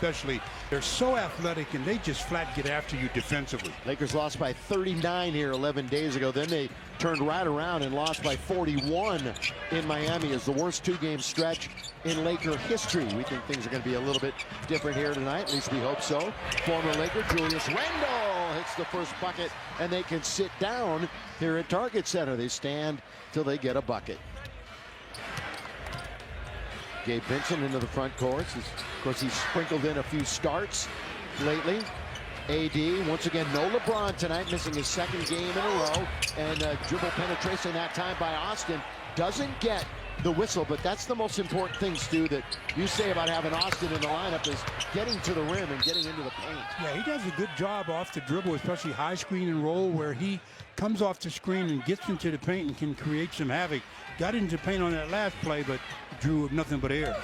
especially. They're so athletic, and they just flat get after you defensively. Lakers lost by 39 here 11 days ago. Then they turned right around and lost by 41 in Miami. Is the worst two-game stretch in Laker history. We think things are going to be a little bit different here tonight. At least we hope so. Former Laker Julius Randle hits the first bucket, and they can sit down here at Target Center. They stand till they get a bucket. Gabe Vincent into the front court. Of course, he's sprinkled in a few starts lately. AD, once again, no LeBron tonight, missing his second game in a row. And dribble penetration that time by Austin. Doesn't get the whistle, but that's the most important thing, Stu, that you say about having Austin in the lineup is getting to the rim and getting into the paint. Yeah, he does a good job off the dribble, especially high screen and roll, where he comes off the screen and gets into the paint and can create some havoc. Got into paint on that last play, but drew nothing but air.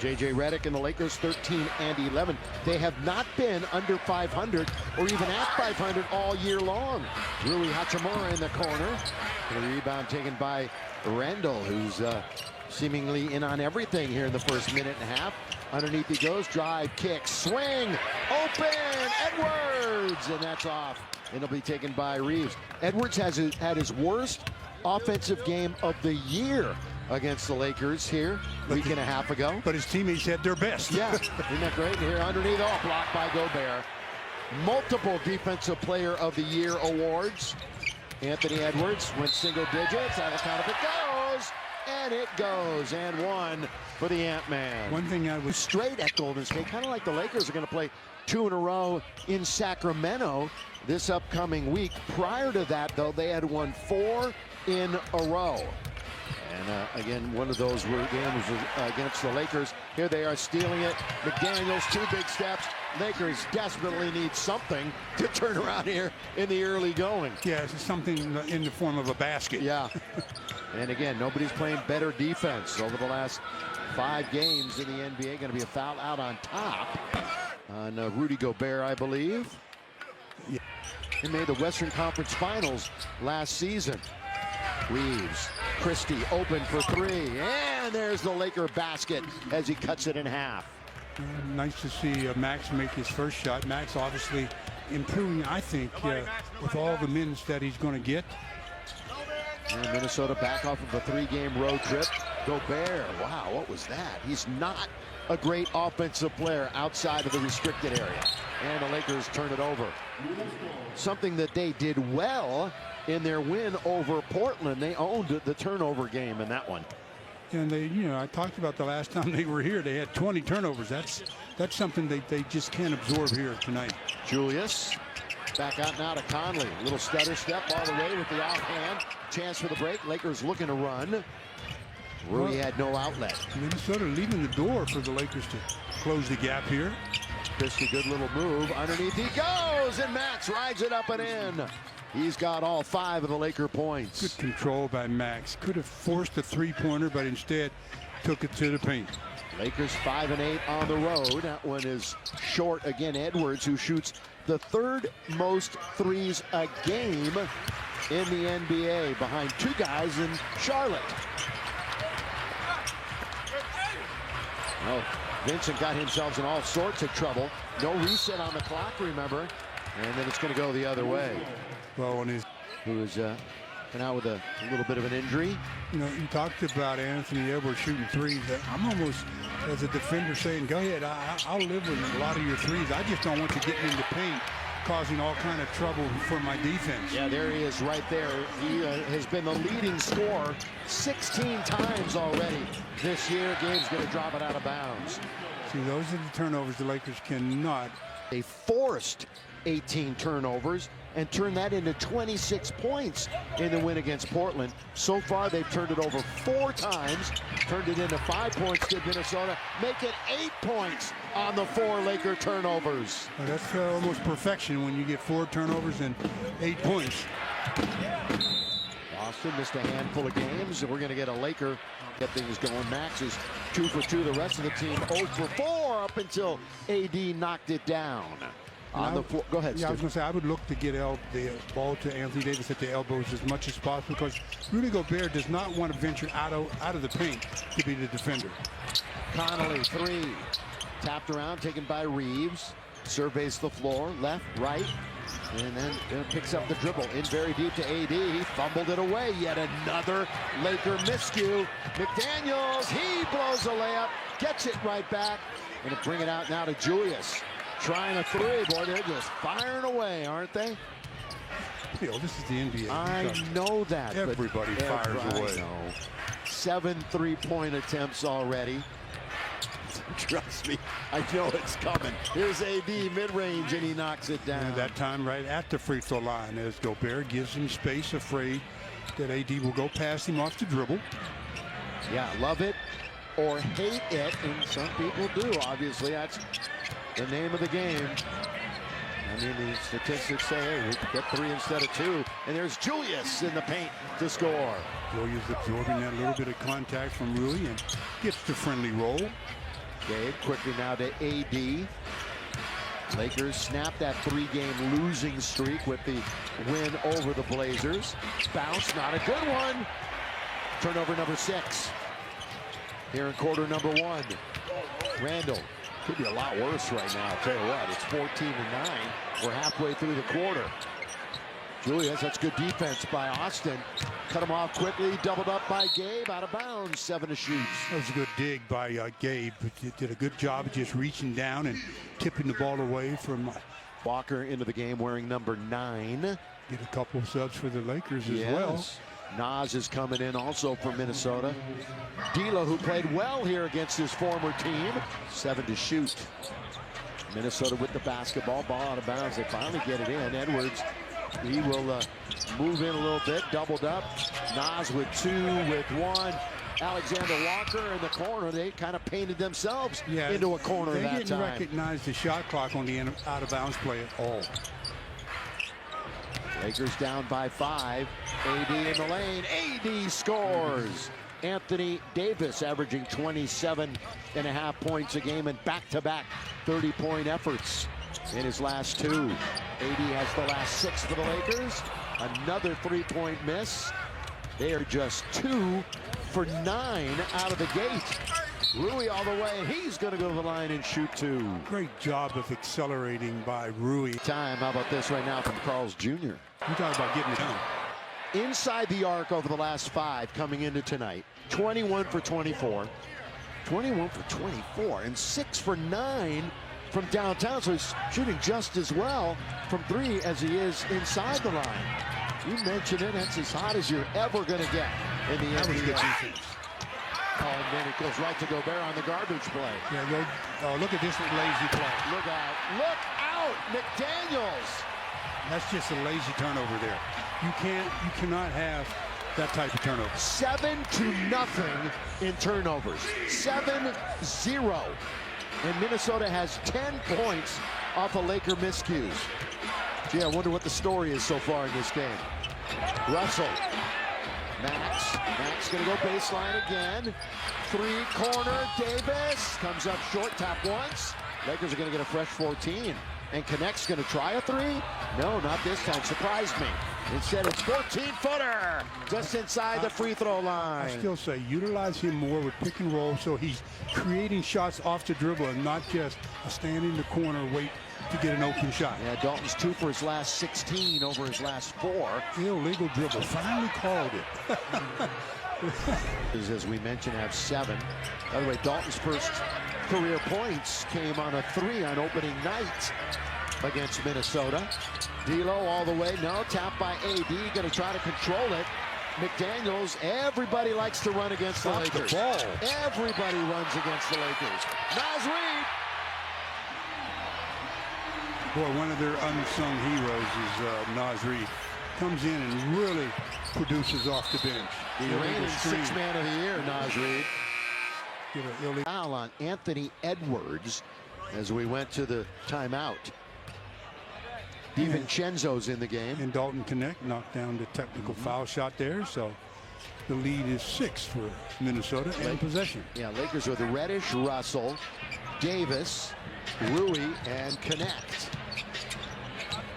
J.J. Redick and the Lakers 13 and 11. They have not been under 500 or even at 500 all year long. Rui Hachimura in the corner. The rebound taken by Randle, who's seemingly in on everything here in the first minute and a half. Underneath he goes, drive, kick, swing, open, Edwards, and that's off. And it'll be taken by Reeves. Edwards has had his worst offensive game of the year against the Lakers here a week and a half ago. But his teammates had their best. Yeah, isn't that great? Here underneath, oh, blocked by Gobert. Multiple Defensive Player of the Year awards. Anthony Edwards went single digits. Out of count if it goes, and it goes. And one for the Ant-Man. One thing I was straight at Golden State, kind of like the Lakers are going to play 2 in a row in Sacramento this upcoming week. Prior to that, though, they had won 4 in a row. And again, one of those games was against the Lakers. Here they are stealing it. McDaniels, 2 big steps. Lakers desperately need something to turn around here in the early going. Yeah, it's something in the form of a basket. Yeah. And again, nobody's playing better defense over the last 5 games in the NBA. Going to be a foul out on top on Rudy Gobert, I believe. Yeah. He made the Western Conference Finals last season. Reeves, Christie open for 3, and there's the Laker basket as he cuts it in half. Nice to see Max make his first shot. Max obviously improving, I think, with all the minutes that he's going to get. And Minnesota back off of a 3-game road trip. Gobert, wow, what was that? He's not a great offensive player outside of the restricted area. And the Lakers turn it over. Something that they did well in their win over Portland. They owned the turnover game in that one. And they, I talked about the last time they were here, they had 20 turnovers. That's something they just can't absorb here tonight. Julius back out now to Conley. Little stutter step all the way with the offhand. Chance for the break. Lakers looking to run. Rui had no outlet. Minnesota leaving the door for the Lakers to close the gap here. Christie, good little move. Underneath he goes, and Max rides it up and in. He's got all 5 of the Laker points. Good control by Max. Could have forced a 3-pointer, but instead took it to the paint. Lakers 5 and 8 on the road. That one is short again. Edwards, who shoots the 3rd most threes a game in the NBA, behind 2 guys in Charlotte. Oh, Vincent got himself in all sorts of trouble. No reset on the clock, remember, and then it's going to go the other way. Well, who is been out with a little bit of an injury. You talked about Anthony Edwards shooting threes. I'm almost, as a defender, saying, go ahead, I'll live with a lot of your threes. I just don't want you getting in the paint, causing all kind of trouble for my defense. Yeah, there he is right there. He has been the leading scorer 16 times already this year. Gabe's going to drop it out of bounds. See, those are the turnovers the Lakers cannot. They forced 18 turnovers and turned that into 26 points in the win against Portland. So far, they've turned it over 4 times, turned it into 5 points to Minnesota, make it 8 points on the 4 Laker turnovers. Well, that's almost perfection when you get 4 turnovers and 8 points. Boston missed a handful of games, and we're going to get a Laker get things going. Max is 2 for 2. The rest of the team 0 for 4 up until AD knocked it down. On the floor. Go ahead, yeah, I was going to say, I would look to get the ball to Anthony Davis at the elbows as much as possible, because Rudy Gobert does not want to venture out of the paint to be the defender. Connolly, 3. tapped around, taken by Reeves. Surveys the floor, left, right, and then picks up the dribble in very deep to AD. He fumbled it away. Yet another Laker miscue. McDaniels, he blows a layup, gets it right back, and to bring it out now to Julius. Trying a three. Boy, they're just firing away, aren't they? This is the NBA. I know that. Everybody fires away. I know. 7 3-point attempts already. Trust me, I know it's coming. Here's AD mid-range, and he knocks it down. And that time right at the free throw line as Gobert gives him space, afraid that AD will go past him off the dribble. Yeah, love it or hate it, and some people do. Obviously, that's the name of the game. I mean, the statistics say, hey, we can get 3 instead of 2. And there's Julius in the paint to score. Julius absorbing that little bit of contact from Rui and gets the friendly roll. Gabe quickly now to AD. Lakers snap that 3-game losing streak with the win over the Blazers. Bounce, not a good one. Turnover number 6. Here in quarter number 1. Randall. Could be a lot worse right now. I'll tell you what, it's 14-9. We're halfway through the quarter. Julius, that's good defense by Austin. Cut him off quickly, doubled up by Gabe, out of bounds, 7 to shoot. That was a good dig by Gabe. He did a good job of just reaching down and tipping the ball away from Walker into the game wearing number 9. Get a couple of subs for the Lakers as well. Nas is coming in also for Minnesota. D'Lo, who played well here against his former team, 7 to shoot. Minnesota with the basketball, ball out of bounds. They finally get it in. Edwards, he will move in a little bit, doubled up. Nas with 2, with 1. Alexander Walker in the corner. They kind of painted themselves into a corner that time. They didn't recognize the shot clock on the out of bounds play at all. Lakers down by 5. AD in the lane. AD scores. Anthony Davis averaging 27.5 points a game and back-to-back 30-point efforts in his last 2. AD has the last 6 for the Lakers. Another 3-point miss. They are just 2 for 9 out of the gate. Rui all the way. He's going to go to the line and shoot 2. Great job of accelerating by Rui. Time. How about this right now from Carl's Jr.? You talk about getting it done. Inside the arc over the last 5 coming into tonight. 21 for 24. 21 for 24 and 6 for 9 from downtown. So he's shooting just as well from 3 as he is inside the line. You mentioned it. That's as hot as you're ever going to get in the NBA. Oh, and then it goes right to Gobert on the garbage play. Yeah, look at this lazy play. Look out. Look out, McDaniels. That's just a lazy turnover there. You cannot have that type of turnover. 7-0 in turnovers. 7-0. And Minnesota has 10 points off of Laker miscues. Gee, I wonder what the story is so far in this game. Russell. Max gonna go baseline again. 3-corner, Davis comes up short, tap once. Lakers are gonna get a fresh 14. And Connect's gonna try a 3? No, not this time, surprised me. Instead it's 14-footer, just inside the free throw line. I still say utilize him more with pick and roll so he's creating shots off the dribble and not just stand in the corner, wait to get an open shot. Yeah, Dalton's 2 for his last 16 over his last 4. Illegal dribble, finally called it. As we mentioned, have 7. By the way, Dalton's first career points came on a 3 on opening night against Minnesota. D'Lo all the way, no, tap by AD, gonna try to control it. McDaniels, everybody likes to run against the Lakers. Everybody runs against the Lakers. Naz Reid. Boy, one of their unsung heroes is Naz Reid. Comes in and really produces off the bench. The reigning 6th man of the year, Naz Reid. Foul on Anthony Edwards as we went to the timeout. DiVincenzo's in the game. And Dalton Connect knocked down the technical foul shot there. So the lead is 6 for Minnesota and possession. Yeah, Lakers are the Reddish, Russell, Davis, Rui, and Connect.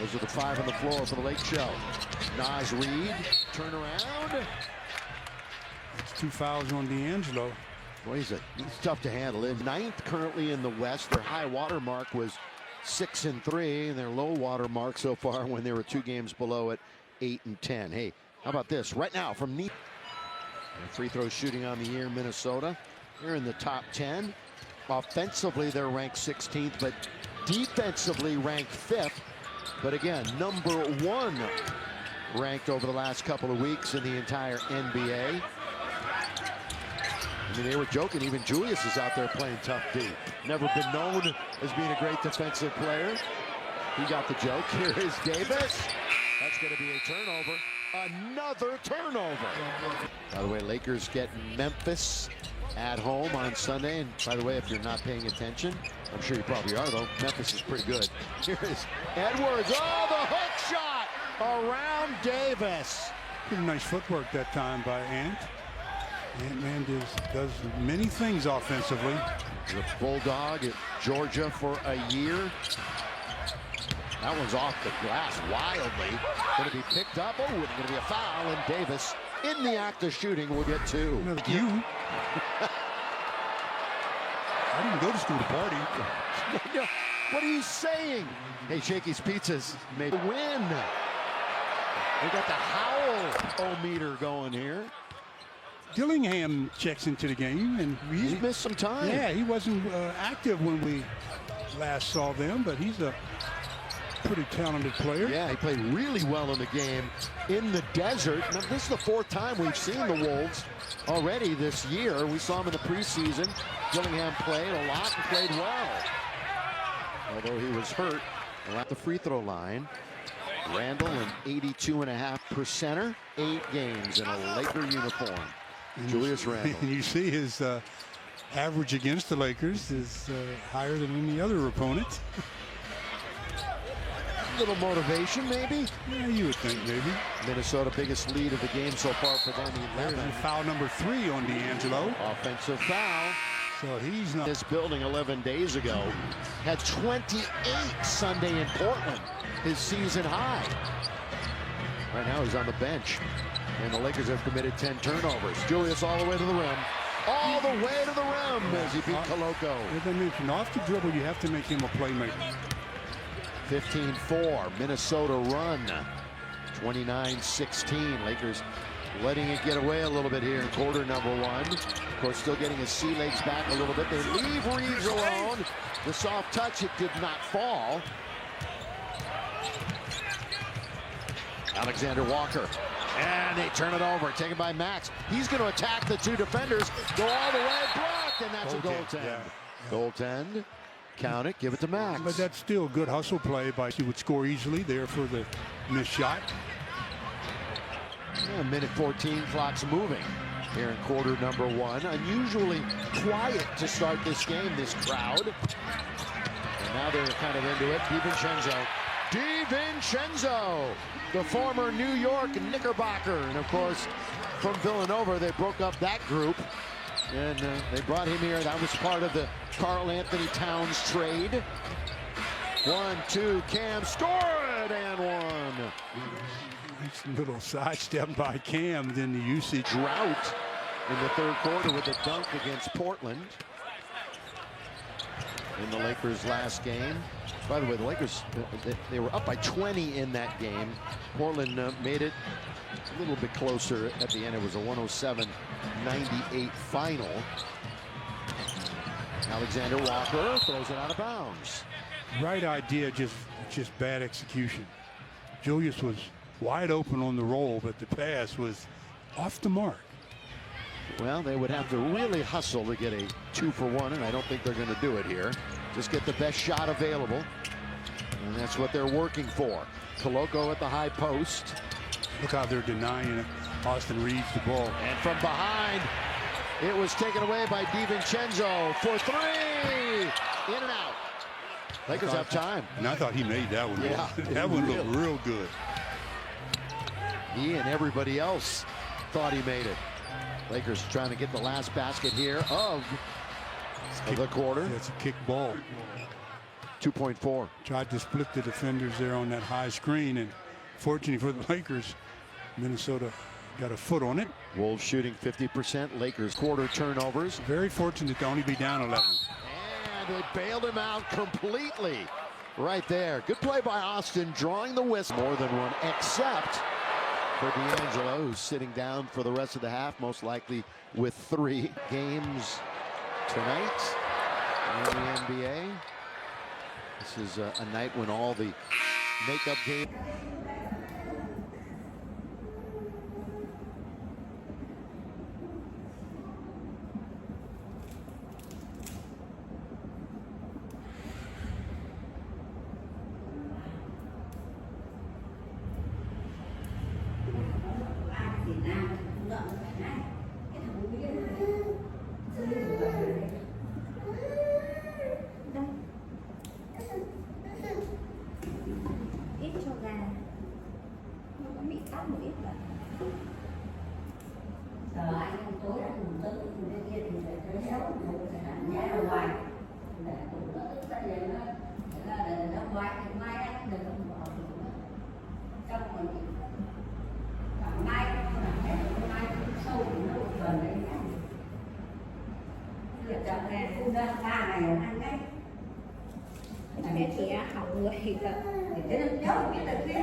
Those are the 5 on the floor for the Lake Show. Naz Reid, turn around. It's 2 fouls on D'Angelo. Boy, he's tough to handle. In ninth currently in the West. Their high water mark was 6-3, and their low water mark so far when they were 2 games below it, 8-10. Hey, how about this? Right now from Neat. Free throw shooting on the year, Minnesota. They're in the top 10. Offensively, they're ranked 16th, but defensively ranked 5th. But again, number 1 ranked over the last couple of weeks in the entire NBA. I mean, they were joking. Even Julius is out there playing tough D. Never been known as being a great defensive player. He got the joke. Here is Davis. That's going to be a turnover. Another turnover. By the way, Lakers get Memphis at home on Sunday. And by the way, if you're not paying attention, I'm sure you probably are, though. Memphis is pretty good. Here is Edwards. Oh, the hook shot around Davis. Pretty nice footwork that time by Ant. Ant-Man does many things offensively. The Bulldog at Georgia for a year. That one's off the glass wildly. Going to be picked up. Oh, it's going to be a foul. And Davis, in the act of shooting, will get 2. You. I didn't go to school to party. What are you saying? Hey, Shakey's Pizzas made a win. They got the howl-o-meter going here. Dillingham checks into the game, and He's missed some time. Yeah, he wasn't active when we last saw them, but he's a pretty talented player. Yeah, he played really well in the game in the desert. Now, this is the 4th time we've seen the Wolves already this year. We saw him in the preseason. Dillingham played a lot and played well. Although he was hurt at the free throw line. Randall, an 82.5%er, 8 games in a Laker uniform. Julius Randle. And you see his average against the Lakers is higher than any other opponent. Little motivation, maybe? Yeah, you would think maybe. Minnesota, biggest lead of the game so far for them. There's foul number 3 on D'Angelo. Offensive foul. So he's not. This building 11 days ago had 28 Sunday in Portland, his season high. Right now he's on the bench. And the Lakers have committed 10 turnovers. Julius all the way to the rim. All the way to the rim as he beat Koloko. As I mentioned, off the dribble, you have to make him a playmaker. 15-4, Minnesota run. 29-16, Lakers letting it get away a little bit here in quarter number 1. Of course, still getting his sea legs back a little bit. They leave Reeves alone. The soft touch, it did not fall. Alexander Walker. And they turn it over, taken by Max. He's going to attack the 2 defenders, go all the way, blocked, and that's a goaltend. Yeah. Goaltend, count it, give it to Max. But that's still good hustle play by he would score easily there for the missed shot. Yeah, minute 14, clock's moving here in quarter number 1. Unusually quiet to start this game, this crowd. And now they're kind of into it. DiVincenzo, the former New York Knickerbocker. And of course, from Villanova, they broke up that group. And they brought him here. That was part of the Karl Anthony Towns trade. 1-2, Cam scored and 1. Nice little sidestep by Cam, then the usage. Drought in the 3rd quarter with a dunk against Portland. In the Lakers' last game. By the way, the Lakers, they were up by 20 in that game. Portland made it a little bit closer at the end. It was a 107-98 final. Alexander Walker throws it out of bounds. Right idea, just bad execution. Julius was wide open on the roll, but the pass was off the mark. Well, they would have to really hustle to get a 2-for-1, and I don't think they're going to do it here. Just get the best shot available, and that's what they're working for. Koloko at the high post. Look how they're denying Austin Reeves the ball. And from behind, it was taken away by DiVincenzo for 3. In and out. Lakers have time. And I thought he made that one. Yeah, that one looked real good. He and everybody else thought he made it. Lakers trying to get the last basket here of the quarter. It's a kick ball. 2.4. Tried to split the defenders there on that high screen, and fortunately for the Lakers, Minnesota got a foot on it. Wolves shooting 50%. Lakers quarter turnovers. Very fortunate to only be down 11. And they bailed him out completely. Right there. Good play by Austin, drawing the whistle. More than one, except for D'Angelo, who's sitting down for the rest of the half, most likely with 3 games tonight in the NBA. This is a night when all the makeup games. Ít cho gà, nó có bị tắt một ít là Sợ anh tối anh ngủ tới cái kia thì phải tới 6 giờ phải hẳn nhá ra ngoài để cũng nó tới giờ nó ngoài thì mai anh đừng có bỏ xong rồi còn mai nó là hết mai cũng sâu thì nó gần đấy nhá giờ chồng này cũng ra 3 ngày ăn đấy mẹ chị học người là để nó nhớ biết là kia